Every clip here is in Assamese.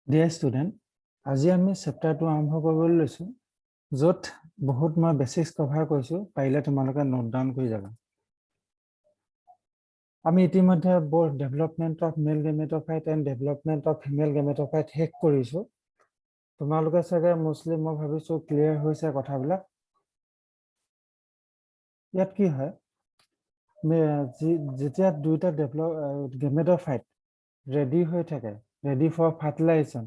Dear student, আজি আমি চেপ্টাৰ 2 আৰম্ভ কৰিবলৈ লৈছো য'ত বহুত মই বেসিক্স কভাৰ কৰিছো পাৰিলে তোমালোকে নোট ডাউন কৰি যাবা আমি ইতিমধ্যে both development of male gametophyte and development of female gametophyte শেষ কৰিছো তোমালোকে চাগে মোস্টলি মই ভাবিছো ক্লিয়াৰ হৈছে কথাবিলাক ইয়াত কি হয় যেতিয়া দুইটা গেমেটোফাইট ৰেডি হৈ থাকে ৰেডি ফৰ ফাৰ্টিলাইজেশ্যন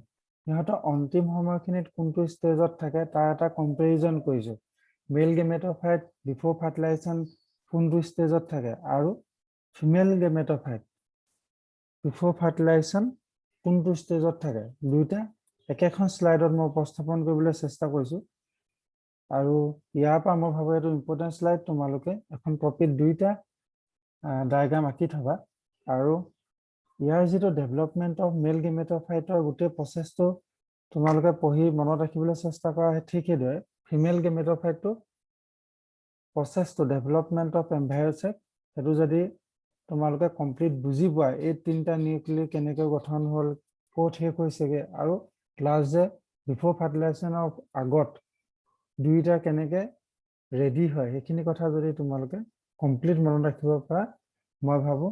ইহঁতৰ অন্তিম সময়খিনিত কোনটো ষ্টেজত থাকে তাৰ এটা কম্পেৰিজন কৰিছো মেল গেমেটোফাইট বিফৰ ফাৰ্টিলাইজেশ্যন কোনটো ষ্টেজত থাকে আৰু ফিমেল গেমেটোফাইট বিফৰ ফাৰ্টিলাইজেশ্যন কোনটো ষ্টেজত থাকে দুইটা একেখন স্লাইডত মই উপস্থাপন কৰিবলৈ চেষ্টা কৰিছো আৰু ইয়াৰ পৰা মই ভাবো এইটো ইম্পৰ্টেন্ট স্লাইড তোমালোকে এখন কপিত দুইটা ডায়াগ্ৰাম আঁকি থবা আৰু ইয়াৰ যেটো ডেভেলপমেন্ট অফ মেল গেমেটোফাইটৰ গোটেই প্ৰসেসটো তোমালোকে পঢ়ি মনত ৰাখিবলৈ চেষ্টা কৰা ঠিক সেইদৰে ফিমেল গেমেটোফাইটটো প্ৰসেসটো ডেভেলপমেন্ট অফ এম্ব্ৰায়োসেক সেইটো যদি তোমালোকে কমপ্লিট বুজি পোৱা এই তিনটা নিউক্লিয়াৰ কেনেকৈ গঠন হ'ল ক'ত শেষ হৈছেগে আৰু ক্লাছ যে বিফৰ ফাৰ্টিলাইজেশ্যনৰ আগত দুইটা কেনেকৈ ৰেডি হয় সেইখিনি কথা যদি তোমালোকে কমপ্লিট মনত ৰাখিব পাৰা মই ভাবো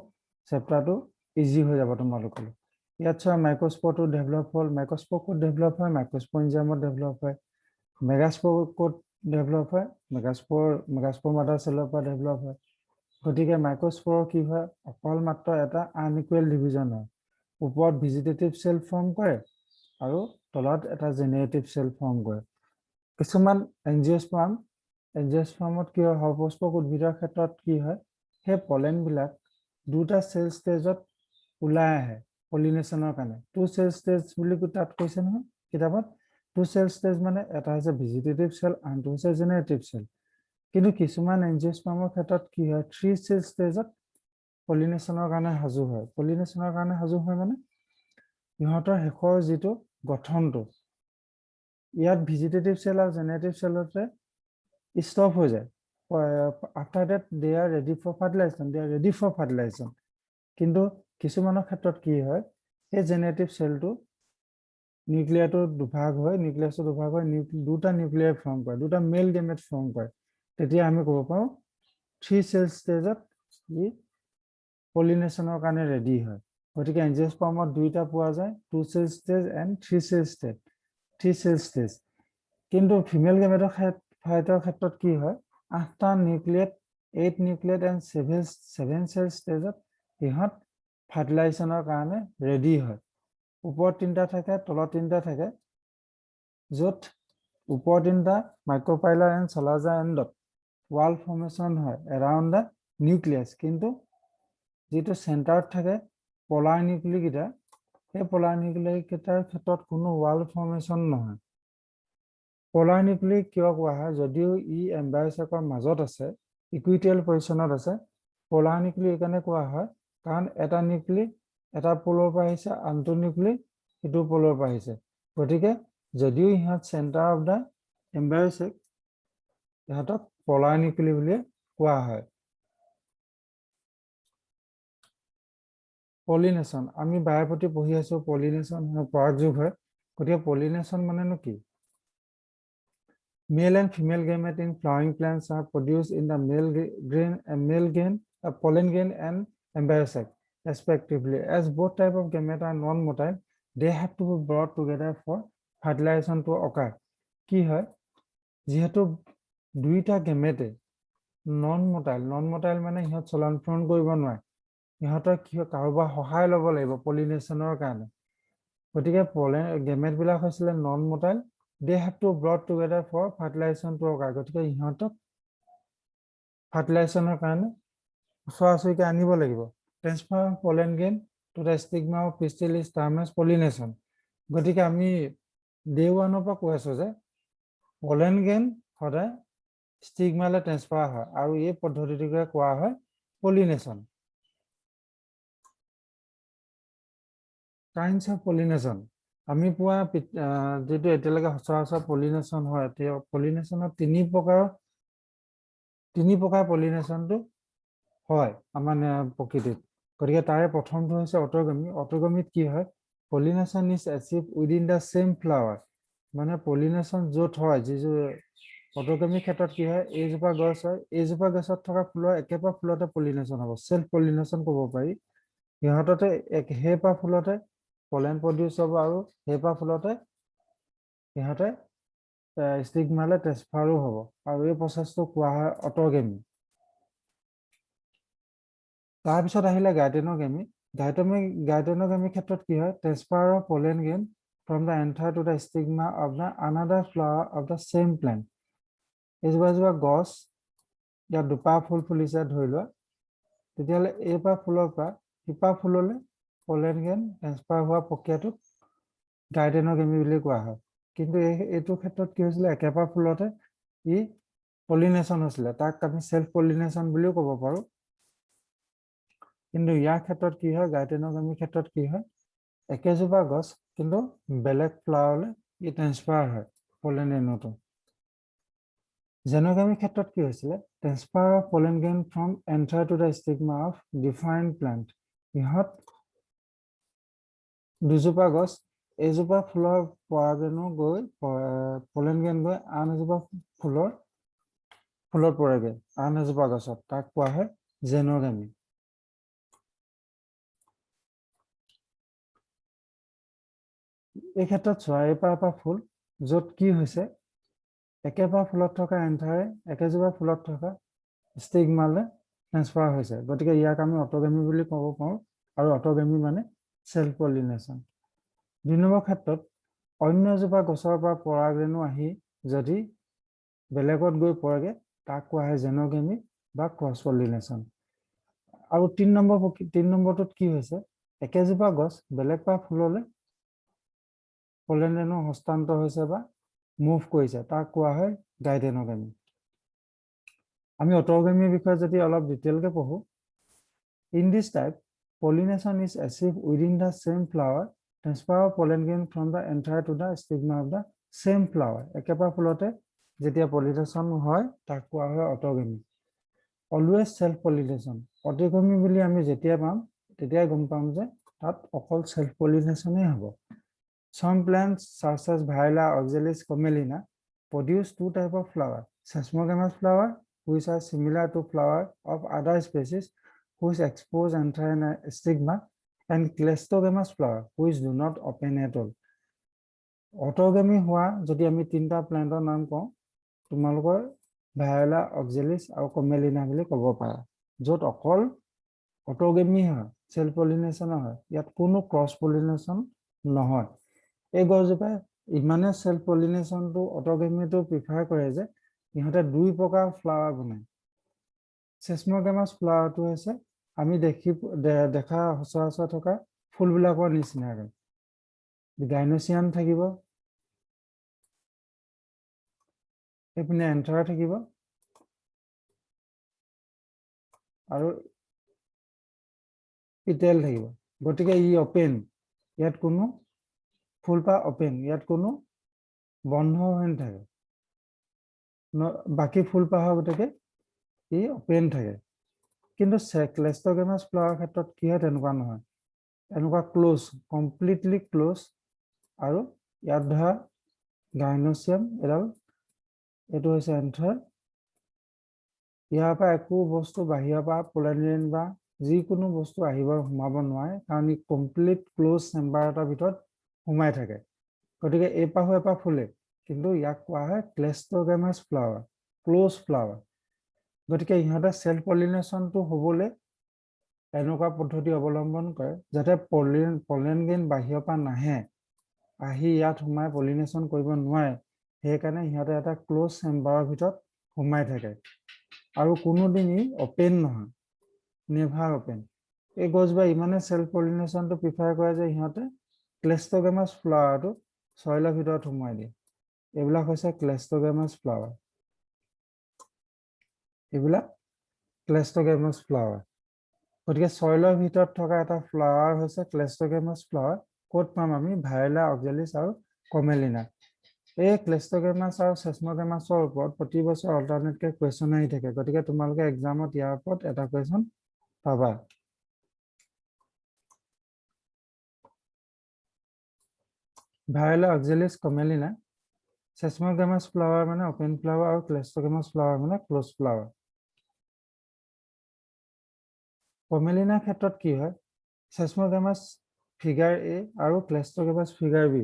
চেপ্টাৰটো ইজি হৈ যাব তোমালোকলৈ ইয়াত চোৱা মাইক্ৰোস্পোৰটো ডেভেলপ হ'ল মাইক্ৰোস্পোৰ ক'ত ডেভেলপ হয় মাইক্ৰোস্পোৰেঞ্জিয়ামত ডেভেলপ হয় মেগাস্পোৰ ক'ত ডেভেলপ হয় মেগাস্পোৰ মাদাৰ চেলৰ পৰা ডেভেলপ হয় গতিকে মাইক্ৰোস্পোৰৰ কি হয় অকল মাত্ৰ এটা আনইকুৱেল ডিভিজন হয় ওপৰত ভেজিটেটিভ সেল ফৰ্ম কৰে আৰু তলত এটা জেনেৰেটিভ সেল ফৰ্ম কৰে কিছুমান এনজিওস্পাৰ্মত কি হয় সপুষ্পক উদ্ভিদৰ ক্ষেত্ৰত কি হয় সেই পলেনবিলাক দুটা সেল ষ্টেজত ওলাই আহে পলিনেশনৰ কাৰণে টু সেল ষ্টেজ বুলি তাত কৈছে নহয় কিতাপত টু সেল ষ্টেজ মানে এটা হৈছে ভেজিটেটিভ সেল আনটো হৈছে জেনেৰেটিভ সেল কিন্তু কিছুমান এনজিওস্পাৰ্মৰ ক্ষেত্ৰত কি হয় থ্ৰী সেল ষ্টেজত পলিনেশনৰ কাৰণে সাজু হয় পলিনেশনৰ কাৰণে সাজু হয় মানে ইহঁতৰ শেষৰ যেটো গঠনটো ইয়াত ভেজিটেটিভ সেল আৰু জেনেৰেটিভ সেলতে স্টপ হৈ যায় after that they are ready for fertilization কিন্তু কিছুমানৰ ক্ষেত্ৰত কি হয় এই জেনেৰেটিভ সেলটো নিউক্লিয়াৰটো দুভাগ হয় নিউক্লিয়াছটো দুভাগ হয় দুটা নিউক্লিয়াৰ ফৰ্ম কৰে দুটা মেল গেমেট ফৰ্ম কৰে তেতিয়া আমি ক'ব পাৰো থ্ৰী সেল ষ্টেজত ই পলিনেশনৰ কাৰণে ৰেডি হয় গতিকে এনজিওস্পাৰ্মত দুইটা পোৱা যায় two cell stage and three cell stage কিন্তু ফিমেল গেমেটোফাইটৰ ক্ষেত্ৰত কি হয় 8টা নিউক্লিয়েট 8 নিউক্লিয়েট এণ্ড 7 সেল ষ্টেজত ইহঁত ফাৰ্টিলাইজেশ্যনৰ কাৰণে ৰেডি হয় ওপৰত তিনটা থাকে তলত তিনটা থাকে য'ত ওপৰ তিনটা মাইক্ৰোপাইলাৰ এণ্ড চলাজাৰ এণ্ডত ৱাল ফৰ্মেশ্যন হয় এৰাউণ্ড দ্য নিউক্লিয়াছ কিন্তু যেটো চেণ্টাৰত থাকে পলাৰ নিউক্লিয়াৰ কেইটা সেই পলাৰ নিউক্লিয়াৰ কেইটাৰ ক্ষেত্ৰত কোনো ৱাল ফৰ্মেশ্যন নহয় পলাৰ নিউক্লিয়াৰ কিয় কোৱা হয় যদিও ই এম্ব্ৰায়োসেকৰ মাজত আছে ইকুইটিয়েল পজিচনত আছে পলাৰ নিউক্লিয়াৰ এইকাৰণে কোৱা হয় কাৰণ এটা নিউক্লিয়াৰ এটা পোলৰ পৰা আহিছে আনটো নিউক্লিয়াৰ ইটো পোলৰ পৰা আহিছে গতিকে যদিও ইহঁত চেণ্টাৰ অফ দা এম্ব্ৰায়োসেক ইহঁতক পলাৰ নিউক্লিয়াৰ বুলি কোৱা হয় পলিনেশন আমি বায়ুপতি পঢ়ি আছো পলিনেশন পৰাগযোগ হয় গতিকে পলিনেশন মানেনো কি Male and female gamete in flowering plants are produced in the pollen grain and embryosac, respectively. As both types of gamete are non-motile, they have to be brought together for fertilization to occur. কি হয় যেহেতু দুইটা গেমেটে non-motile মানে ইহঁত চলন-ফুৰণ কৰিব নোৱাৰে ইহঁতৰ কি হয় কাৰোবাৰ সহায় ল'ব লাগিব পলিনেশনৰ কাৰণে গতিকে গেমেট বিলাক হৈছিলে non-motile they have to brought together for fertilization to occur গতিকে ইহঁতক ফাৰ্টিলাইজেশ্যনৰ কাৰণে ওচৰা-ওচৰিকে আনিব লাগিব transfer of pollen grain to the stigma of pistil is term as pollination গতিকে আমি ডে 1 পৰা কৈ আছো যে পলেন গ্ৰেইন সদায় স্টিগমালে ট্ৰান্সফাৰ হয় আৰু এই পদ্ধতিটোকে কোৱা হয় পলিনেশন কাইন্ডছ অফ পলিনেশন আমি পোৱা যেটো এতিয়ালৈকে সচৰাচৰ পলিনেশন হয় পলিনেশনৰ তিনি প্ৰকাৰ পলিনেশনটো হয় আমাৰ প্ৰকৃতিত গতিকে তাৰে প্ৰথমটো হৈছে অটোগমি অটোগমিত কি হয় pollination is achieved within the same flower. মানে pollination য'ত হয় যিযোৰ অটোগেমিৰ ক্ষেত্ৰত কি হয় এইজোপা গছ হয় এইজোপা গছত থকা ফুলৰ একেপা ফুলতে pollination হ'ব self pollination ক'ব পাৰি ইহঁততে সেইপা ফুলতে pollen produce হ'ব আৰু সেইপা ফুলতে ইহঁতে ষ্টিগমালে ট্ৰেন্সফাৰো হ'ব আৰু এই প্ৰচেছটো কোৱা হয় অটোগেমি তাৰপিছত আহিলে গাইটেনোগেমি গাইটেনোগেমিৰ ক্ষেত্ৰত কি হয় transfer of pollen grain from the anther to the stigma of the another flower of the same plant এইজোপা গছ ইয়াত দুপা ফুল ফুলিছে ধৰি লোৱা তেতিয়াহ'লে এইপা ফুলৰ পৰা সিপা ফুললৈ pollen grain ট্ৰেন্সফাৰ হোৱা প্ৰক্ৰিয়াটোক গাইটেনোগেমি বুলি কোৱা হয় কিন্তু এইটো ক্ষেত্ৰত কি হৈছিলে একেপা ফুলতে ই পলিনেশ্যন হৈছিলে তাক আমি সেলফ পলিনেশ্যন বুলিও ক'ব পাৰো কিন্তু ইয়াৰ ক্ষেত্ৰত কি হয় গাইটেনোগেমিৰ ক্ষেত্ৰত কি হয় একেজোপা গছ কিন্তু বেলেগ ফ্লাৱাৰলৈ ই ট্ৰেন্সফাৰ হয় pollen ৰেণুটো জেনোগেমিৰ ক্ষেত্ৰত কি হৈছিলে transfer of pollen grain from anther to the stigma of different plant ইহঁত দুজোপা গছ এইজোপা ফুলৰ পৰাগৰেণু গৈ pollen grain গৈ আন এজোপা ফুলত পৰেগৈ আন এজোপা গছত তাক কোৱা হয় জেনোগেমি এই ক্ষেত্ৰত চোৱা এইপা ফুল য'ত কি হৈছে একেপা ফুলত থকা এন্থাৰে একেজোপা ফুলত থকা ষ্টিগমালে ট্ৰেন্সফাৰ হৈছে গতিকে ইয়াক আমি অটোগেমি বুলি ক'ব পাৰোঁ আৰু অটোগেমি মানে সেলফ পলিনেশ্যন 2 নম্বৰ ক্ষেত্ৰত অন্য এজোপা গছৰ পৰা পৰাগৰেণু আহি যদি বেলেগত গৈ পৰেগে তাক কোৱা হয় জেনোগেমি বা ক্ৰছ পলিনেশ্যন আৰু 3 নম্বৰটোত কি হৈছে একেজোপা গছ বেলেগ পা ফুললৈ pollen ৰেণু হস্তান্তৰ হৈছে বা মুভ কৰিছে তাক কোৱা হয় গাইটেনোগেমি আমি অটোগেমিৰ বিষয়ে যদি অলপ ডিটেইলকে পঢ়ো in this type pollination is achieved within the same flower transfer of pollen grain from the anther to the stigma of the same flower একেপা ফুলতে যেতিয়া পলিনেশ্যন হয় তাক কোৱা হয় অটোগেমি অলৱেজ সেলফ পলিনেশ্যন অটোগেমি বুলি আমি যেতিয়া পাম তেতিয়াই গম পাম যে তাত অকল সেলফ পলিনেশ্যনেই হ'ব Some plants such as Viola, Oxalis, Commelina produce 2 types of flower. Sesamogamous flower, which are similar to flower of other species, which expose anther and stigma, and Cleistogamous flower, which do not open at all. Autogamy হোৱা যদি আমি তিনটা প্লান্টৰ নাম কওঁ তোমালোকৰ Viola, Oxalis আৰু Commelina বুলি ক'ব পাৰা য'ত অকল অটোগেমি হয় সেলফ পলিনেশ্যন হয় ইয়াত কোনো ক্ৰছ পলিনেশ্যন নহয় এই গছজোপাই ইমানে সেলফ পলিনেশ্যনটো অটোগেমিটো প্ৰিফাৰ কৰে যে ইহঁতে 2 প্ৰকাৰ ফ্লাৱাৰ বনায় সেসমোগামাছ ফ্লাৱাৰটো হৈছে আমি দেখা সচৰাচৰ থকা ফুলবিলাকৰ নিচিনাকৈ গাইনোচিয়াম থাকিব এইপিনে এন্থাৰ থাকিব আৰু পিটেল থাকিব গতিকে ই ওপেন ইয়াত কোনো ফুলপা ওপেন ইয়াত কোনো বন্ধ হৈ নাথাকে বাকি ফুলপাহৰ গতিকে ই ওপেন থাকে কিন্তু ক্লেইষ্টগেমাছ ফ্লাৱাৰ ক্ষেত্ৰত কি হয় তেনেকুৱা নহয় এনেকুৱা ক্লোজ কমপ্লিটলি ক্লোজ আৰু ইয়াত ধৰা গাইনোচিয়াম এডাল এইটো হৈছে এন্থাৰ ইয়াৰ পৰা একো বস্তু বাহিৰৰ পৰা pollen grain বা যিকোনো বস্তু আহিব সোমাব নোৱাৰে কাৰণ ই কমপ্লিট ক্লোজ চেম্বাৰ এটাৰ ভিতৰত সোমাই থাকে গতিকে এইপাহো এপা ফুলে কিন্তু ইয়াক কোৱা হয় ক্লেইষ্টগেমাছ ফ্লাৱাৰ ক্লোজ ফ্লাৱাৰ গতিকে ইহঁতে সেলফ পলিনেশ্যনটো হ'বলৈ এনেকুৱা পদ্ধতি অৱলম্বন কৰে যাতে pollen grain বাহিৰৰ পৰা নাহে আহি ইয়াত সোমাই পলিনেশ্যন কৰিব নোৱাৰে সেইকাৰণে ইহঁতে এটা ক্লোজ চেম্বাৰৰ ভিতৰত সোমাই থাকে আৰু কোনোদিন ই ওপেন নহয় নেভাৰ ওপেন এই গছজোপা ইমানে সেলফ পলিনেশ্যনটো প্ৰিফাৰ কৰে যে ইহঁতে ক্লেইষ্টগেমাছ ফ্লাৱাৰটো সইলৰ ভিতৰত সোমাই দিয়ে এইবিলাক হৈছে ক্লেইষ্টগেমাছ ফ্লাৱাৰ এইবিলাক ক্লেইষ্টগেমাছ ফ্লাৱাৰ গতিকে সইলৰ ভিতৰত থকা এটা ফ্লাৱাৰ হৈছে ক্লেইষ্টগেমাছ ফ্লাৱাৰ ক'ত পাম আমি ভায়োলা অক্সালিছ আৰু কমেলিনা এই ক্লেইষ্টগেমাছ আৰু সেসমোগামাছৰ ওপৰত প্ৰতি বছৰ অল্টাৰনেটকে কুৱেশ্যন আহি থাকে গতিকে তোমালোকে এক্সামত ইয়াৰ ওপৰত এটা কুৱেশ্যন পাবা ভায়োলা অক্সেলিস কমেলিনা সেসমোগামাছ ফ্লাৱাৰ মানে ওপেন ফ্লাৱাৰ আৰু ক্লেষ্টোগামাছ ফ্লাৱাৰ মানে ক্লোজ ফ্লাৱাৰ কমেলিনাৰ ক্ষেত্ৰত কি হয় সেসমোগামাছ ফিগাৰ এ আৰু ক্লেষ্টোগামাছ ফিগাৰ বি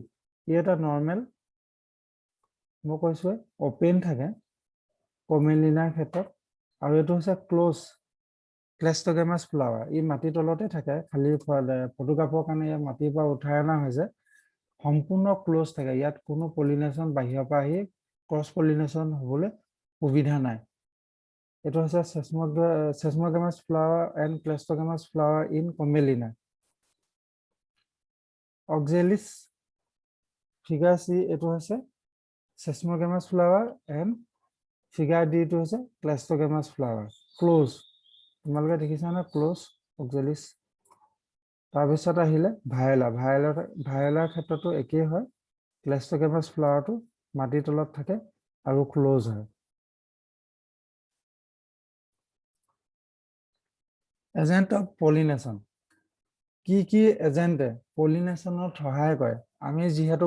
ই এটা নৰ্মেল মই কৈছো ওপেন থাকে কমেলিনাৰ ক্ষেত্ৰত আৰু এইটো হৈছে ক্লোজ ক্লেষ্টোগামাছ ফ্লাৱাৰ ই মাটিৰ তলতে থাকে খালি ফটোগ্ৰাফৰ কাৰণে ইয়াক মাটিৰ পৰা উঠাই অনা হৈছে সম্পূৰ্ণ ক্লোজ থাকে ইয়াত কোনো পলিনেশ্যন বাহিৰৰ পৰা আহি ক্ৰছ পলিনেশ্যন হ'বলৈ সুবিধা নাই এইটো হৈছে chasmogamous flower and cleistogamous flower in Commelina Oxalis figure C এইটো হৈছে chasmogamous flower and figure D টো হৈছে ক্লেষ্টোগামাছ ফ্লাৱাৰ ক্লোজ তোমালোকে দেখিছানে ক্লোজ অক্সেলিস তাৰপিছত আহিলে ভায়োলাৰ ক্ষেত্ৰতো একেই হয় ক্লেষ্টোগামাছ ফ্লাৱাৰটো মাটিৰ তলত থাকে আৰু ক্লোজ হয় এজেন্ট অফ পলিনেশ্যন কি কি এজেন্টে পলিনেশ্যনত সহায় কৰে আমি যিহেতু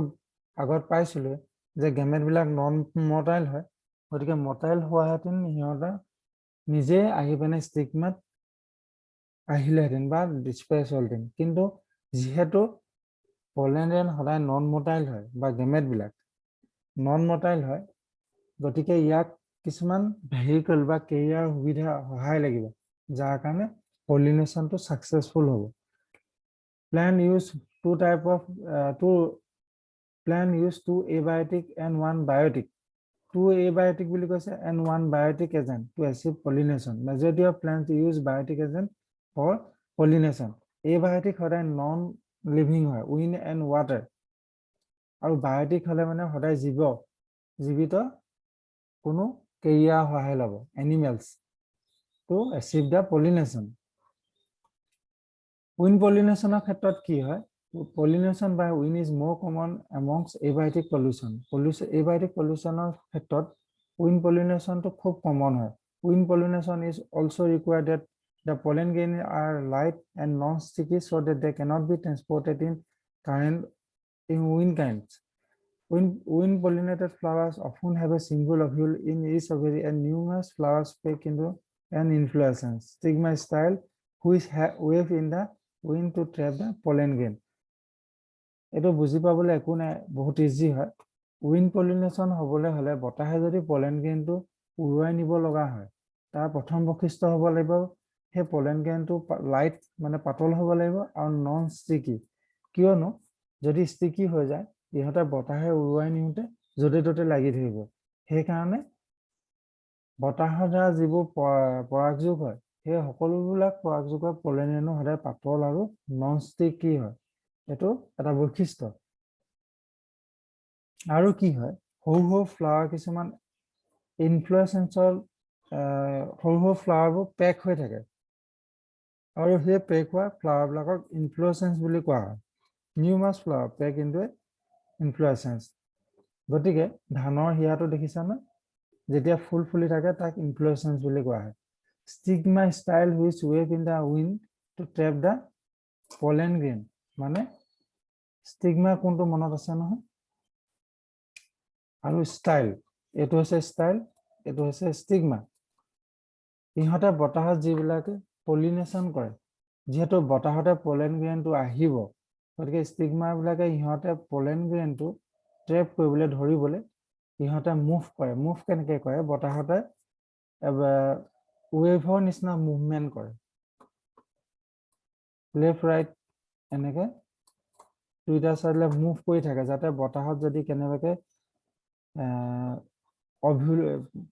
আগত পাইছিলো যে গেমেটবিলাক নন মৰ্টাইল হয় গতিকে মৰ্টাইল হোৱাহেঁতেন সিহঁতে নিজে আহি পিনে ষ্টিগমাত আহিলেহেঁতেন বা ডিছপ্লেচ হ'লহেঁতেন কিন্তু যিহেতু পলেন সদায় নন মৰ্টাইল হয় বা গেমেটবিলাক নন মৰ্টাইল হয় গতিকে ইয়াক কিছুমান ভেহিকল বা কেৰিয়াৰ সুবিধা সহায় লাগিব যাৰ কাৰণে পলিনেশ্যনটো ছাকচেছফুল হ'ব Plant use two abiotic and one biotic. Two abiotic will go and one biotic agent to achieve pollination. Majority of plants use biotic agent for pollination. Abiotic are non-living, wind and water. Our biotic are jivito kuno keya animals to achieve the pollination. Wind pollination ক্ষেত্ৰত কি হয় pollination by wind is more common amongst abiotic pollution abiotic pollutionৰ ক্ষেত্ৰত wind pollination টো খুব কমন হয় wind pollination is also required that the pollen grains are light and non sticky so that they cannot be transported in wind currents wind pollinated flowers often have a single ovule in each ovary and numerous flowers pack into an inflorescence stigma style which wave in the wind to trap the pollen grain. এটো বুজি পাবলৈ একো নাই বহুত ইজি হয় উইন্ড পলিনেশ্যন হ'বলৈ হলে বতাহে যদি পলেন গ্ৰেইনটো উৰুৱাই নিব লগা হয় তাৰ প্ৰথম বৈশিষ্ট্য হ'ব লাগিব হে পলেন গ্ৰেইনটো লাইট মানে পাতল হ'ব লাগিব আৰু নন ষ্টিকি কিয়নো যদি ষ্টিকি হৈ যায় ইহঁতে বতাহে উৰুৱাই নিওঁতে য'তে ত'তে লাগি ধৰিব সেই কাৰণে বতাহৰ দ্বাৰা যিবোৰ পৰাগযোগ হয় সেই সকলোবিলাক পৰাগযোগৰ পলেনেনো সদায় পাতল আৰু নন ষ্টিকি হয় এটো এটা বৈশিষ্ট্য আৰু কি হয় সৰু ফ্লাৱাৰ কিছুমান ইনফ্লুৱেন্সৰ সৰু ফ্লাৱাৰবোৰ পেক হৈ থাকে আৰু সেই পেক হোৱা ফ্লাৱাৰবিলাকক ইনফ্লুৱেন্স বুলি কোৱা হয় নিউমাছ ফ্লাৱাৰ পেক ইনটু ইনফ্লুৱেন্স গতিকে ধানৰ হিয়াটো দেখিছানে যেতিয়া ফুল ফুলি থাকে তাক ইনফ্লুৱেন্স বুলি কোৱা হয় stigma style which wave in the wind to trap the pollen grain মানে stigma কোনটো মনত আছে নহয় আৰু style এটো হৈছে style এটো হৈছে stigma ইহঁতে বতাহত যিবিলাকে পলিনেশ্যন কৰে যেহেতু বতাহতে pollen grain টো আহিব গতিকে stigma বিলাকে ইহঁতে pollen grain টো ট্ৰেপ কৰিবলৈ ধৰিবলৈ ইহঁতে মুভ কেনেকৈ কৰে বতাহতে ৱেভৰ নিচিনা মুভমেন্ট কৰে লেফট ৰাইট এনেকে দুইটা চাইডলে মুভ কৰি থাকে যাতে বতাহত যদি কেনেবাকে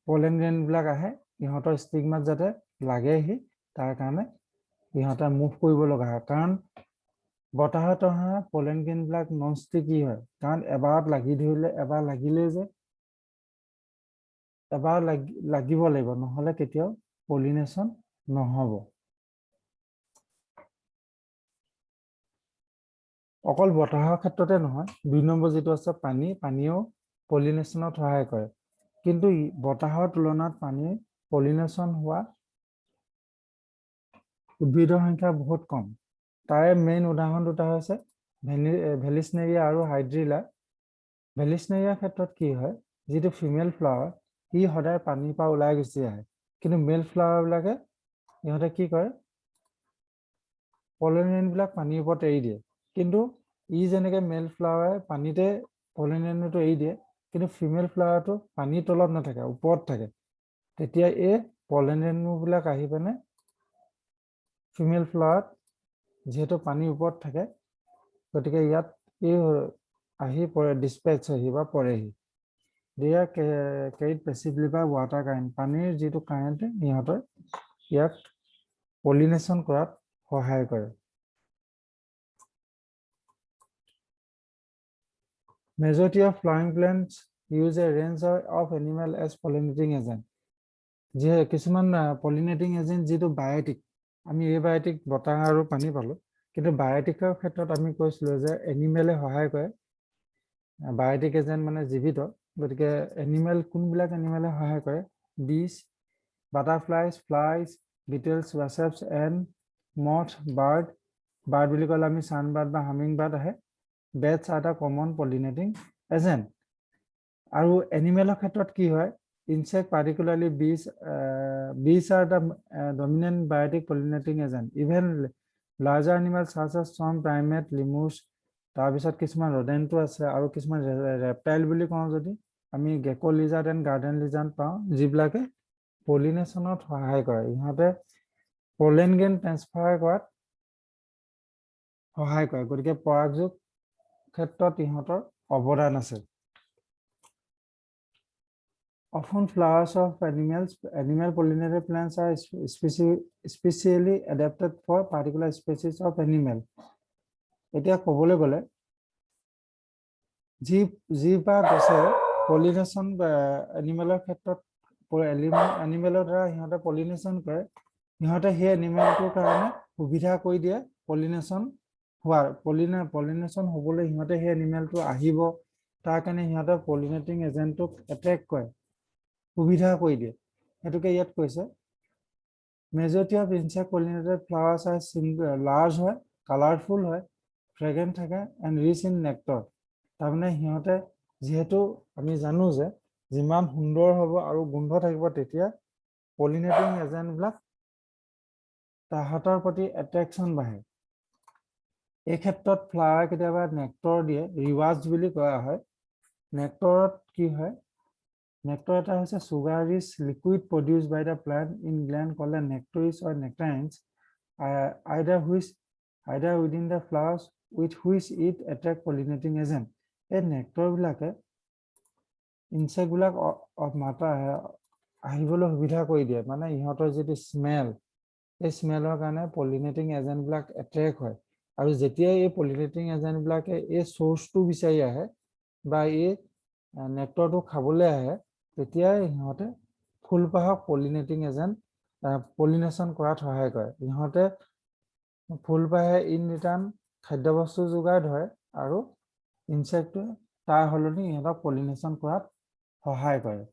পলেন গ্ৰেইন বিলাক আহে ইহঁতৰ ষ্টিগমাত যাতে লাগেহি তাৰ কাৰণে ইহঁতে মুভ কৰিব লগা হয় কাৰণ বতাহত অহা পলেন গ্ৰেইন বিলাক নন ষ্টিকি হয় কাৰণ এবাৰত লাগি ধৰিলে এবাৰ লাগিলে যে এবাৰ লাগিব লাগিব নহলে কেতিয়াও পলিনেশ্যন নহব অকল বতাহৰ ক্ষেত্ৰতে নহয় দুই নম্বৰ যেটো আছে পানীও পলিনেশ্যনত সহায় কৰে কিন্তু বতাহৰ তুলনাত পানী পলিনেশ্যন হোৱা উদ্ভিদৰ সংখ্যা বহুত কম তাৰে মেইন উদাহৰণ দুটা হৈছে ভেলিছনেৰিয়া আৰু হাইড্ৰিলা ভেলিছনেৰিয়াৰ ক্ষেত্ৰত কি হয় যিটো ফিমেল ফ্লাৱাৰ ই সদায় পানীৰ পৰা ওলাই গুচি আহে কিন্তু মেল ফ্লাৱাৰবিলাকে ইহঁতে কি কৰে পলিনেনবিলাক পানীৰ ওপৰত এৰি দিয়ে কিন্তু ই যেনেকৈ মেল ফ্লাৱাৰে পানীতে পলিনেনটো এৰি দিয়ে কিন্তু ফিমেল ফ্লাৱাৰটো পানীৰ তলত নাথাকে ওপৰত থাকে তেতিয়া এই পলিনেনবিলাক আহি পিনে ফিমেল ফ্লাৱাৰত যিহেতু পানীৰ ওপৰত থাকে গতিকে ইয়াত এই আহি পৰে ডিছপেচ আহি বা পৰেহি দিয়া কেৰিড পেছিভলি বা ৱাটাৰ কাৰেণ্ট পানীৰ যিটো কাৰেণ্টে ইহঁতৰ ইয়াক পলিনেশ্যন কৰাত সহায় কৰে Majority of flowering plants use a range of animal as pollinating agent. যে কিছুমান পলিনেটিং এজেন্ট যিটো বায়'টিক আমি এবায়'টিক বতাহ আৰু পানী পালো কিন্তু বায়'টিকৰ ক্ষেত্ৰত আমি কৈছিলোঁ যে এনিমেলে সহায় কৰে বায়'টিক এজেন্ট মানে জীৱিত গতিকে এনিমেল কোনবিলাক এনিমেলে সহায় কৰে bees butterflies flies beetles wasps and moth bird বুলি ক'লে আমি সানবাৰ্ড বা হামিং বাৰ্ড আহে bats are the common pollinating agent আৰু এনিমেলৰ ক্ষেত্ৰত কি হয় insect particularly bees are the dominant biotic pollinating agent even larger animals such as some primate lemurs তাৰপিছত কিছুমান rodent আছে আৰু কিছুমান reptile বুলি কওঁ যদি আমি gecko lizard and garden lizard পাওঁ যিবিলাকে পলিনেশ্যনত সহায় কৰে ইহঁতে pollen grain transfer কৰাত সহায় কৰে গতিকে পৰাগযোগ ক্ষেত্ৰত ইহঁতৰ অৱদান আছে Often flowers of animal pollinated plants are specially adapted for particular species of animal. এতিয়া ক'বলৈ গ'লে জীৱ বা গছে পলিনেশ্যন এনিমেলৰ ক্ষেত্ৰত এনিমেলৰ দ্বাৰা সিহঁতে পলিনেশ্যন কৰে সিহঁতে সেই এনিমেলটোৰ কাৰণে সুবিধা কৰি দিয়ে পলিনেশ্যন হোৱাৰ পলিনেশ্যন হ'বলৈ সিহঁতে সেই এনিমেলটো আহিব তাৰ কাৰণে সিহঁতে পলিনেটিং এজেন্টটোক এট্ৰেক্ট কৰে সুবিধা কৰি দিয়ে এটোকে ইয়াত কৈছে majority of insect pollinated flowers are large হয় কালাৰফুল হয় ফ্ৰেগ্ৰেন্ট থাকে এন্ড ৰিচ ইন নেক্টাৰ তাৰমানে সিহঁতে যেহেতু আমি জানো যে যিমান সুন্দৰ হ'ব আৰু গোন্ধ থাকিব তেতিয়া পলিনেটিং এজেন্টবিলাক তাহাঁতৰ প্ৰতি এট্ৰেকশ্যন বাঢ়ে এই ক্ষেত্ৰত ফ্লাৱাৰ কেতিয়াবা নেক্টাৰ দিয়ে ৰিৱাজ বুলি কোৱা হয় নেক্টাৰত কি হয় Nectar is a sugar-rich liquid produced by the plant in gland called a nectaries or nectarines, either within the flowers with which it attract pollinating agent. A nectar বিলাকে insect বিলাক মাতা আহিবলৈ সুবিধা কৰি দিয়ে মানে ইহঁতৰ যিটো স্মেল এই স্মেলৰ কাৰণে পলিনেটিং এজেন্ট বিলাক এট্ৰেক্ট হয় আৰু যেতিয়া এই পলিনেটিং এজেন্ট বিলাকে এই সোৰ্সটো বিচাৰি আহে বা এই নেক্টাৰটো খাবলৈ আহে তেতিয়াই ইহঁতে ফুলপাহক পলিনেটিং এজেন্ট পলিনেশ্যন কৰাত সহায় কৰে ইহঁতে ফুলপাহে ইন ৰিটাৰ্ণ খাদ্যবস্তু যোগাৰ ধৰে আৰু ইনসেক্টে তাৰ হলনি ইহঁতক পলিনেশ্যন কৰাত সহায় কৰে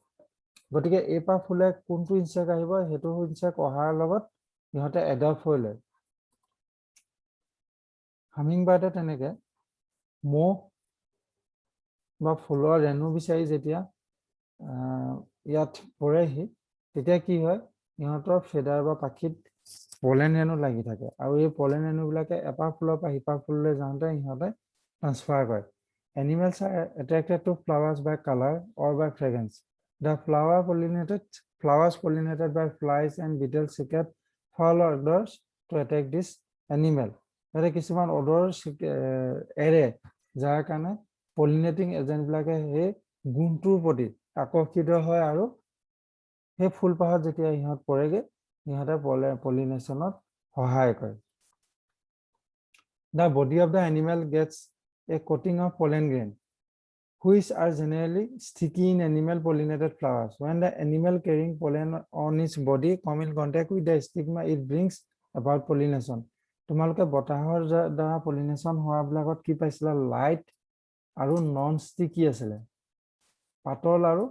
গতিকে এইপা ফুলে কোনটো ইনসেক্ট আহিব হেতু ইনসেক্ট অহাৰ লগত ইহঁতে এডপ্ট হৈ লয় হামিং বাৰ্ডে তেনেকে মহ বা ফুলৰ ৰেণু বিচাৰি যেতিয়া ইয়াত পৰেহি তেতিয়া কি হয় ইহঁতৰ ফেডাৰ বা পাখিত পলেন ৰেণু লাগি থাকে আৰু এই পলেন ৰেণুবিলাকে এপাহ ফুলৰ পৰা সিপাহ ফুললৈ যাওঁতে ইহঁতে ট্ৰান্সফাৰ কৰে animals are attracted to flowers by colour or by fragrance the flowers pollinated by flies and beetles secret foul odors to attack this animal ইয়াতে কিছুমান odor এৰে যাৰ কাৰণে পলিনেটিং এজেন্ট বিলাকে সেই গুণটোৰ প্ৰতি আকৰ্ষিত হয় আৰু সেই ফুলপাহত যেতিয়া ইহঁত পৰেগে ইহঁতে পলিনেশ্যনত সহায় কৰে The body of the animal gets a coating of pollen grain which are generally sticky in animal pollinated flowers when the animal carrying pollen on its body come in contact with the stigma it brings about pollination তোমালোকে বতাহৰ দ্বাৰা পলিনেশ্যন হোৱাবিলাকত কি পাইছিলা লাইট আৰু নন ষ্টিকি আছিলে পাতল আৰু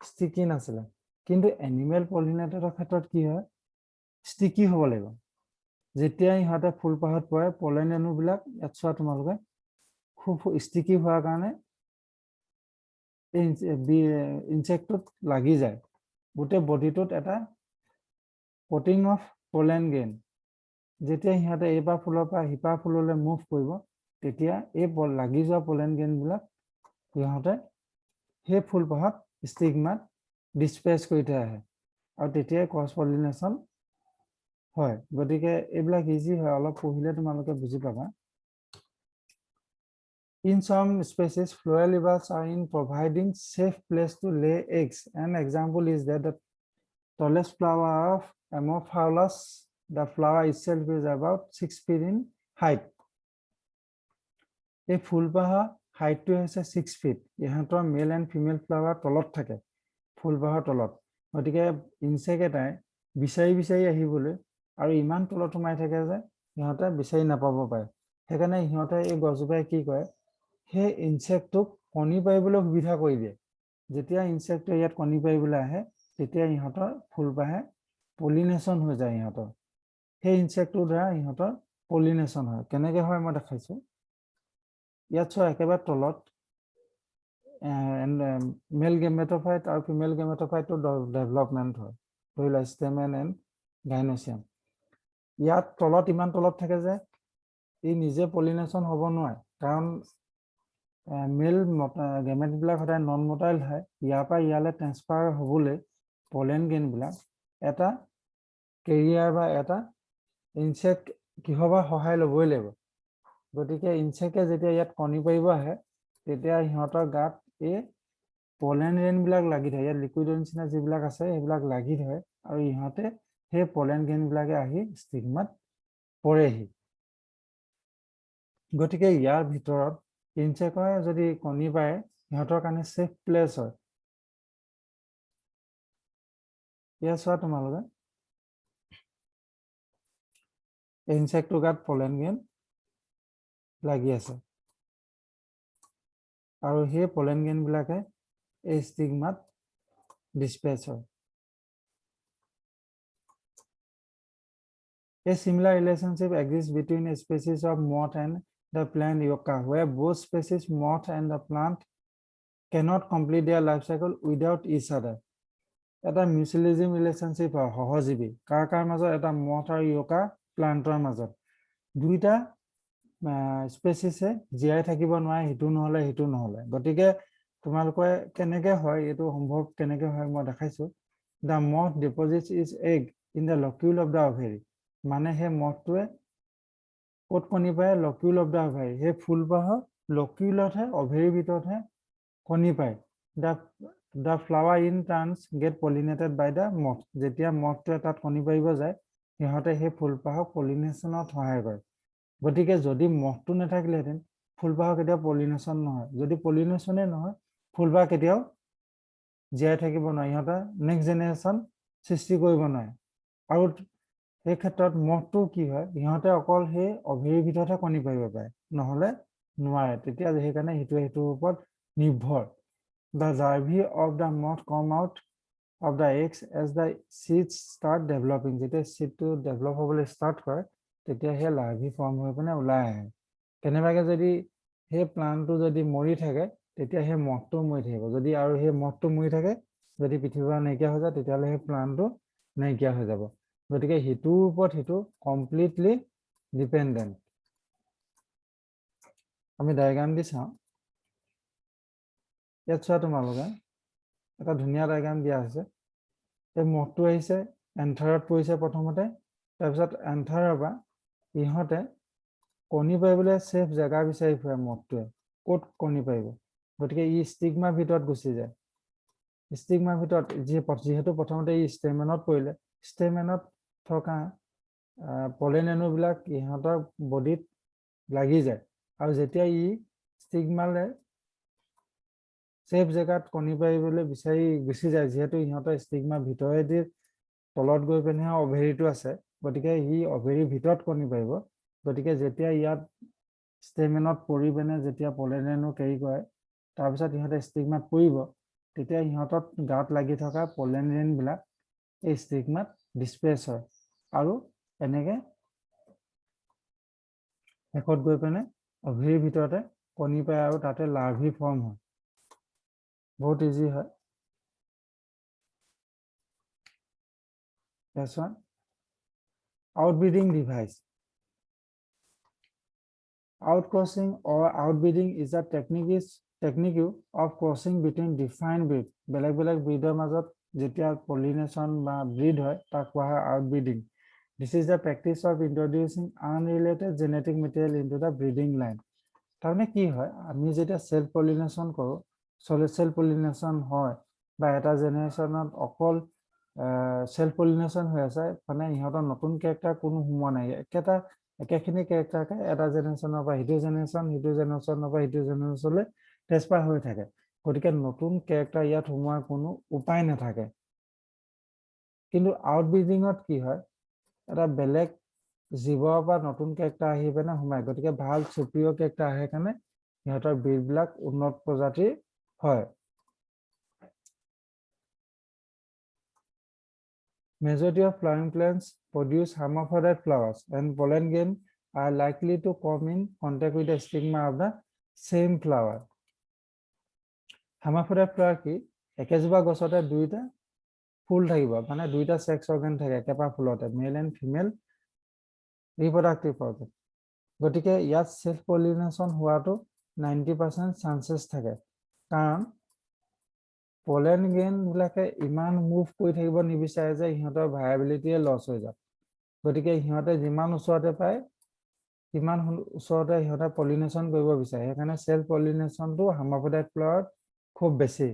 ষ্টিকি নাছিলে কিন্তু এনিমেল পলিনেটেডৰ ক্ষেত্ৰত কি হয় ষ্টিকি হ'ব লাগিব যেতিয়া ইহঁতে ফুলপাহত পৰে পলেন ৰেণুবিলাক ইয়াত চোৱা তোমালোকে খুব ষ্টিকি হোৱাৰ কাৰণে ইনসেক্টত লাগি যায় গোটেই বডিটোত এটা কোটিং অফ পলেন গ্ৰেইন যেতিয়া সিহঁতে এইবাৰ ফুলৰ পৰা সিপাৰ ফুললৈ মুভ কৰিব তেতিয়া এই লাগি যোৱা পলেন গ্ৰেইনবিলাক সিহঁতে সেই ফুলপাহত ষ্টিগমাত ডিসপ্লেচ কৰি থৈ আহে আৰু তেতিয়াই ক্ৰছ পলিনেশ্যন হয় গতিকে এইবিলাক ইজি হয় অলপ পঢ়িলে তোমালোকে বুজি পাবা In some species, floral evals are in providing safe place to lay eggs. An example is that the tallest flower of Amorphaulus, the flower itself is about 6 feet in height. A ফুলপাহা হাইটটো হৈছে 6 feet. ইহঁতৰ মেল এণ্ড ফিমেল ফ্লাৱাৰ তলত থাকে ফুলপাহৰ তলত গতিকে ইনচেক্ট এটাই বিচাৰি বিচাৰি আহিবলৈ আৰু ইমান তলত সোমাই থাকে যে সিহঁতে বিচাৰি নাপাব পাৰে সেইকাৰণে সিহঁতে এই গছজোপাই কি কৰে সেই ইনসেক্টটোক কণী পাৰিবলৈ সুবিধা কৰি দিয়ে যেতিয়া ইনসেক্টটো ইয়াত কণী পাৰিবলৈ আহে তেতিয়া ইহঁতৰ ফুলপাহে পলিনেশ্যন হৈ যায় ইহঁতৰ সেই ইনসেক্টটোৰ দ্বাৰা ইহঁতৰ পলিনেশ্যন হয় কেনেকৈ হয় মই দেখাইছোঁ ইয়াত চোৱা একেবাৰে তলত মেল গেমেটোফাইট আৰু ফিমেল গেমেটোফাইটৰ ডেভেলপমেণ্ট হয় ধৰি লোৱা ষ্টেমেন এণ্ড গাইনচিয়াম ইয়াত তলত ইমান তলত থাকে যে ই নিজে পলিনেশ্যন হ'ব নোৱাৰে কাৰণ মেল গেমেটবিলাক সদায় নন মটাইল হয় ইয়াৰ পৰা ইয়ালৈ ট্ৰেন্সফাৰ হ'বলৈ পলেন গ্ৰেইনবিলাক এটা কেৰিয়াৰ বা এটা ইনসেক্ট কিহবা সহায় ল'বই লাগিব গতিকে ইনসেক্টে যেতিয়া ইয়াত কণী পাৰিব আহে তেতিয়া সিহঁতৰ গাত এই পলেন গ্ৰেইনবিলাক লাগি থাকে ইয়াত লিকুইডৰ নিচিনা যিবিলাক আছে সেইবিলাক লাগি ধৰে আৰু ইহঁতে সেই পলেন গ্ৰেইনবিলাকে আহি ষ্টিগমাত পৰেহি গতিকে ইয়াৰ ভিতৰত ইনসেক্টে যদি কণী পাৰে সিহঁতৰ কাৰণে সেফ প্লেস হয় ইয়াত চোৱা তোমালোকে ইনসেক্টৰ গাত পলেন গ্ৰেইন লাগি আছে আৰু সেই পলেন গ্ৰেইনবিলাকে এই ষ্টিগমাত ডিসপ্লেচ হয় A similar relationship exists between a species of moth and the plant yucca, where both species, moth and the plant, cannot complete their life cycle without each other. এটা মিউচুৱেলিজম ৰিলেশ্যনশ্বিপ হয় সহজীৱী কাৰ মাজত এটা মথ আৰু ইয়কা প্লান্টৰ মাজত দুইটা স্পেচিছে জীয়াই থাকিব নোৱাৰে হিটো নহলে গতিকে তোমালোকে কেনেকৈ হয় এইটো সম্ভৱ কেনেকৈ হয় মই দেখাইছো the moth deposits its egg in the locule of the ovary মানে সেই মথটোৱে ক'ত কণী পাৰে লকিউল অফ দা অভাৰী সেই ফুলপাহৰ লকিউলতহে অভেৰীৰ ভিতৰতহে কণী পায় the flower in turns get pollinated by the moth যেতিয়া মথটোৱে তাত কণী পাৰিব যায় সিহঁতে সেই ফুলপাহক পলিনেশ্যনত সহায় কৰে গতিকে যদি মথটো নাথাকিলেহেঁতেন ফুলপাহৰ কেতিয়াও পলিনেশ্যন নহয় যদি পলিনেশ্যনে নহয় ফুলপাহ কেতিয়াও জীয়াই থাকিব নোৱাৰে ইহঁতে নেক্সট জেনেৰেশ্যন সৃষ্টি কৰিব নোৱাৰে আৰু এই ক্ষেত্ৰত মথটো কি হয় ইহঁতে অকল সেই অভেৰীৰ ভিতৰতহে কণী পাৰিব পাৰে নহলে নোৱাৰে তেতিয়া সেইকাৰণে সেইটোৰ ওপৰত নিৰ্ভৰ the larvae of the moth come out of the eggs as the seeds start developing যেতিয়া seedটো develop হ'বলৈ start কৰে তেতিয়া সেই larvae form হৈ পিনে ওলাই আহে কেনেবাকে যদি সেই প্লান্টটো যদি মৰি থাকে তেতিয়া সেই মথটো মৰি থাকিব যদি আৰু সেই মথটো মৰি থাকে যদি পৃথিৱীৰ পৰা নাইকিয়া হৈ যায় তেতিয়াহ'লে সেই প্লান্টটো নাইকিয়া হৈ যাব গতিকে হিটোৰ ওপৰত হিটো কমপ্লিটলি ডিপেন্ডেন্ট আমি ডায়াগ্ৰাম দি চাওঁ ইয়াত চোৱা তোমালোকে এটা ধুনীয়া ডায়াগ্ৰাম দিয়া আছে এই মথটো আহিছে এন্থাৰত পৰিছে প্ৰথমতে তাৰপিছত এন্থাৰৰ পৰা ইহঁতে কণী পাৰিবলৈ সেফ জেগা বিচাৰি ফুৰে মথটোৱে ক'ত কণী পাৰিব গতিকে ই ষ্টিগমাৰ ভিতৰত গুচি যায় ষ্টিগমাৰ ভিতৰত যিহেতু প্ৰথমতে ই ষ্টেমেনত পৰিলে ষ্টেমেনত থকা পলেন অণুবিলাক ইহঁতৰ বডিত লাগি যায় আৰু যেতিয়া ই ষ্টিগমালে সেফ জেগাত কণী পাৰিবলৈ বিচাৰি গুচি যায় যিহেতু ইহঁতৰ ষ্টিগমাৰ ভিতৰেদি তলত গৈ পিনে অভেৰীটো আছে গতিকে ই অভেৰীৰ ভিতৰত কণী পাৰিব গতিকে যেতিয়া ইয়াত ষ্টেমেনত পৰি পিনে যেতিয়া পলেন অণু কেৰি কৰে তাৰপিছত ইহঁতে ষ্টিগমাত পৰিব তেতিয়া ইহঁতত গাত লাগি থকা পলেন গ্ৰেইনবিলাক এই ষ্টিগমাত ডিসপ্লেচ হয় আৰু এনেকে শেষত গৈ পিনে অভেৰীৰ ভিতৰতে কণী পায় আৰু তাতে লাৰ্ভি ফৰ্ম হয় বহুত ইজি হয় That's one. Outbreeding device. Outcrossing or outbreeding is a technique of crossing between defined breed. বেলেগ breeder মাজত যেতিয়া pollination বা breed হয় তাক কোৱা হয় outbreeding. This is the practice of introducing unrelated genetic material into the breeding line. তাৰমানে কি হয় আমি যেতিয়া self pollination কৰো self pollination হয় বা এটা জেনাৰেশনত অকল self pollination হৈ আছে মানে ইহঁতৰ নতুন ক্যাৰেক্টাৰ কোনো সোমোৱা নাই একেখিনি ক্যাৰেক্টাৰকে এটা জেনাৰেশনৰ পৰা হিটো জেনাৰেশনৰ পৰা হিটো জেনাৰেশনলৈ ট্ৰেন্সফাৰ হৈ থাকে গতিকে নতুন ক্যাৰেক্টাৰ ইয়াত সোমোৱাৰ কোনো উপায় নাথাকে কিন্তু আউটব্ৰিডিংত কি হয় এটা বেলেগ জীৱৰ পৰা নতুন ক্যাৰেক্টাৰ আহি পেনে সোমায় গতিকে ভাল সুপ্ৰিয় ক্যাৰেক্টাৰ আহে কাৰণে ইহঁতৰ ব্ৰীডবিলাক উন্নত প্ৰজাতিৰ হয় Majority of flowering plants produce hermaphrodite flowers, and pollen grain are likely to come in contact with the stigma of the same flower. Hermaphrodite flower কি একেজোপা গছতে দুইটা ফুল থাকিব মানে দুইটা সেক্স অৰ্গান থাকে একেপা ফুলতে মেল এণ্ড ফিমেল ৰিপ্ৰডাক্টিভ অৰ্গান গতিকে ইয়াত সেলফ পলিনেশন হোৱাটো 90% চান্সেছ থাকে কাৰণ pollen grain বিলাকে ইমান মুভ কৰি থাকিব নিবিচাৰে যে ইহঁতৰ ভায়াবিলিটিয়ে লছ হৈ যায় গতিকে ইহঁতে যিমান ওচৰতে পায় কিমান ওচৰতে ইহঁতে পলিনেশন কৰিব বিচাৰে সেইকাৰণে সেলফ পলিনেশনটো hermaphrodite ফ্লাৱাৰত খুব বেছি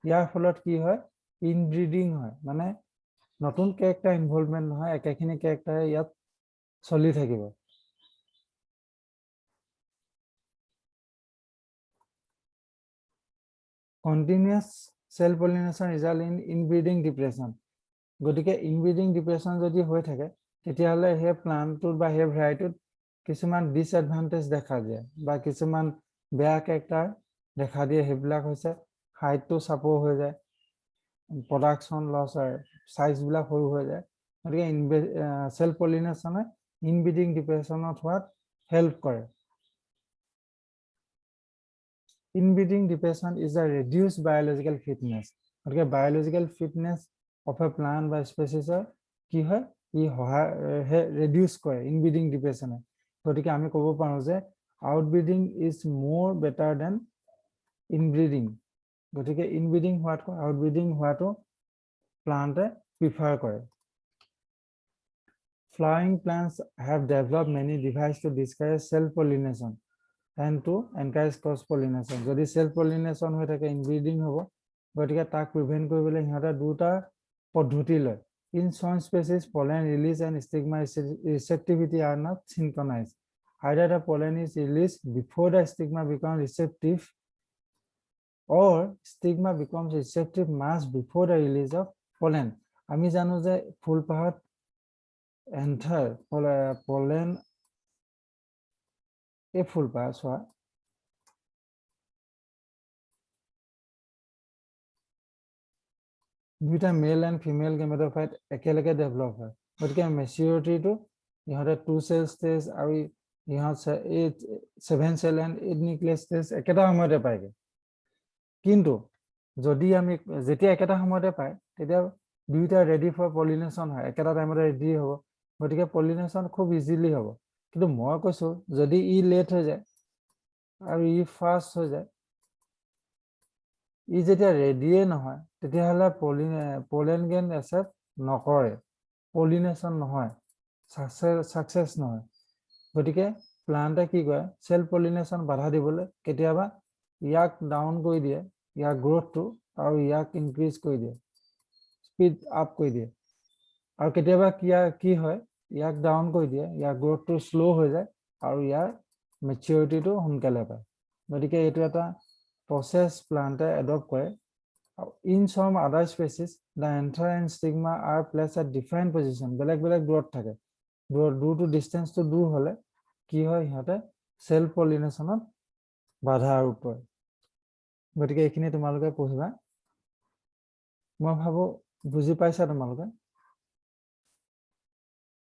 ইয়াৰ ফলত কি হয় ইনব্ৰিডিং হয় মানে নতুন ক্যাৰেক্টাৰ ইনভলভমেন্ট নহয় একেখিনি ক্যাৰেক্টাৰ ইয়াত চলি থাকিব continuous cell pollination result in inbreeding depression গতিকে ইনব্ৰিডিং ডিপ্ৰেছন যদি হৈ থাকে তেতিয়াহলে হে প্লান্টটোত বা হে ভ্যাৰাইটিত কিছুমান ডিসএডভান্টেজ দেখা দিয়ে বা কিছুমান বেয়া ক্যাৰেক্টাৰ দেখা দিয়ে হেবিলাক হৈছে হাইটটো সাপৰ হৈ যায় প্ৰডাকশন লছ হয় সাইজ বিলাক সৰু হৈ যায় গতিকে সেল পলিনেশনে ইনব্ৰিডিং ডিপ্ৰেছনত হোৱাত হেল্প কৰে Inbreeding depression is a reduced biological fitness. Okay, biological fitness of a plant by species কি হয় ই reduce কৰে inbreeding depression গতিকে আমি ক'ব পাৰো যে outbreeding is more better than inbreeding গতিকে inbreeding হোৱাতকৈ outbreeding হোৱাটো প্লান্টে প্ৰিফাৰ কৰে Flowering plants have developed many devices to discourage self-pollination and to encourage cross-pollination. যদি self-pollination হৈ থাকে inbreeding হ'ব গতিকে তাক প্ৰিভেন্ট কৰিবলৈ ইহঁতে দুটা পদ্ধতি লয় In some species, pollen release and stigma receptivity are not synchronized. Either the pollen is released before the stigma becomes receptive or stigma becomes receptive much before the release of pollen. আমি জানো যে ফুলপাহত এন্থাৰ pollen এই ফুলপাহ চোৱা দুইটা মেল এণ্ড ফিমেল গেমেটোফাইট একেলগে ডেভেলপ হয় গতিকে মেচিউৰিটিটো ইহঁতে 2 সেল ষ্টেজ আৰু ইহঁত 7 সেল এণ্ড 8 নিউক্লিয়াছ ষ্টেজ একেটা সময়তে পায়গে কিন্তু যদি আমি যেতিয়া একেটা সময়তে পায় তেতিয়া দুইটা ৰেডি ফৰ পলিনেশন হয় একেটা টাইমতে ৰেডি হ'ব গতিকে পলিনেশন খুব ইজিলি হ'ব কিন্তু মই কৈছো যদি ই লেট হৈ যায় আৰু ই ফাষ্ট হৈ যায় ই যেতিয়া ৰেডিয়ে নহয় তেতিয়াহলে pollen grain accept নকৰে পলিনেশন নহয় সাকসেস নহয় গতিকে প্লান্টে কি কৰে সেলফ পলিনেশন বাধা দিবলৈ কেতিয়াবা ইয়াক ডাউন কৰি দিয়ে ইয়াৰ গ্ৰোথটো আৰু ইয়াক ইনক্ৰিজ কৰি দিয়ে স্পীড আপ কৰি দিয়ে আৰু কেতিয়াবা কি হয় ইয়াক ডাউন কৰি দিয়ে ইয়াৰ গ্ৰোথটো স্লো হৈ যায় আৰু ইয়াৰ ম্যাচুৰিটিটো সোনকালে পায় গতিকে এইটো এটা process plant adopt কৰে in some other species the anther and stigma are placed at different position বেলেগ গ্ৰোথ থাকে due to distance to দূৰ হলে কি হয় ইহঁতে সেলফ পলিনেশনত বাধা আৰোপ কৰে গতিকে এইখিনি তোমালোকে পঢ়িবা মই ভাবো বুজি পাইছা তোমালোকে